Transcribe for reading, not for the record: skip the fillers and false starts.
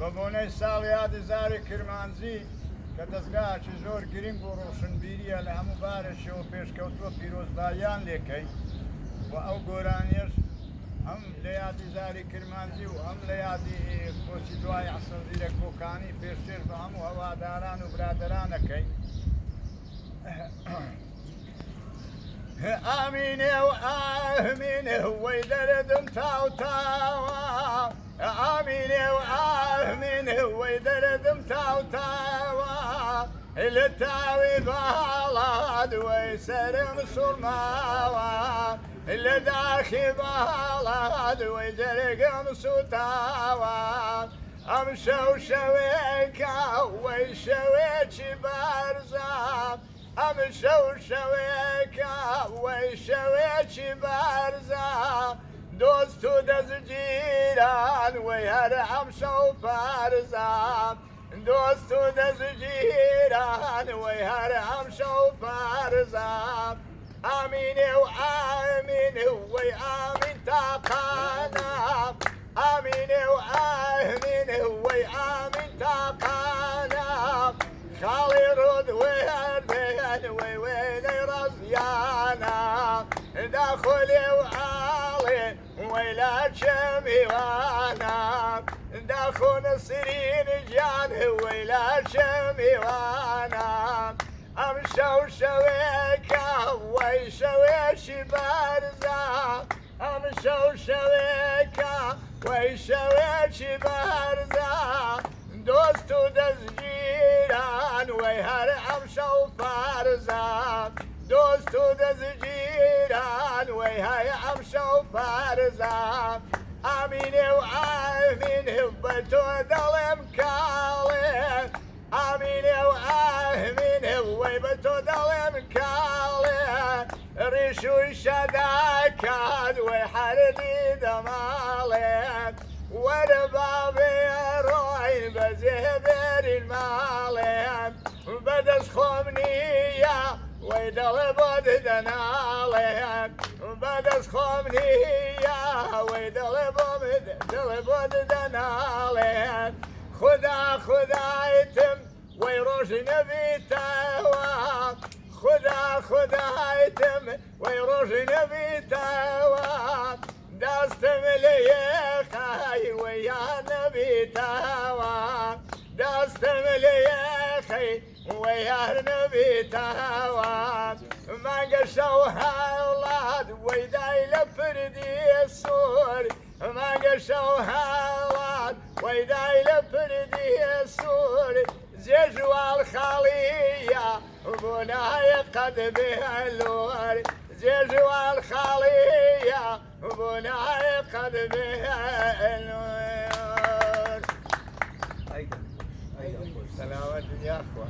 بۆبوونەی ساڵی یادزاری کرمانزی کە دەستگاهی زۆر گرنگ و ڕۆشنبیریە لە هەموو بارەشەوە پێشکەوتووە پیرۆزباییان لێکەین و ئەو گۆرانیش هەم لە یادزاری کرمانزی و هەم لە یادی کۆچی دوای عەسڵ زیرەک بۆکانی پێشتر بە هەموو هەواداران و برادەرانەکەین. ئامینێ و ئامینێ وەی دەردم تاو تاوە ئامینێ و ئامینێ وەی دەردم تاو تاوە لە تاوی باڵا دوای سەرم سوڵماوە لە داخی باڵا دوای جەرگم سوتاوە ئەم شەو شەوێکە وەی شەوێکی بەرزە ئەم شەو شەوێکە وەی شەوێکی بەرزە دۆست و دەستگیران وەی هەر ئەم شەو پارزە دۆست و دەستگیران وەی هەر ئەم شەو پارزە ئامینێ و ئامینێ وەی ئامین تاقانە ئامینێ و ئامینێ وەی ئامین تاقانە خاڵی ڕۆد وێ هەردێن وەی وێنەی ڕەزیانە داخۆلێ و ئاڵێ وەی لاچە میوانە داخۆنە سرین گیان وەی لاچە میوانە ئەم شەو شەوێکە وەی شەوێکی بەرزە ئەم شەو شەوێکە وەی شەوێکی بەرزە دۆست و دەستگیران وەی هەر ئەم شەو پارزە دۆست و دەستگیران وەی هەر ئەم شەو پارزە ئامینێ و ئامینێ بە تۆ دەڵێم کاڵێ ئامینێ و ئامینێ وەی بە تۆ دەڵێم کاڵێ ڕیشوی شەداکات وەی حەردی دەماڵێ وەرە بابێ ڕۆین بەجێبێرین ماڵێن بەدەست خۆم نییە وەی دەڵێ بۆ دەناڵێن بەدەست خۆم نییە وەی دەڵێ بۆ دەناڵێن خدا خدایتم وەی ڕۆژی نەبیتەوە خدا خدایتم وەی ڕۆژی نەبیتەوە دەستم لە یەخەی وەی یان نەبیتەوە دەستم لە یەخەی وەی یار نەبیتەوە مانگە شەو هەوڵات وەی دای لە پردی سوور مانگە شەو هەوڵات وەی دای لە پردی سوور جێژوال خاڵیە بۆ نایە قەد بێلۆر جێژوال خاڵیە بۆ نایە قەد بێلۆر سەلاوەت دنیا خوا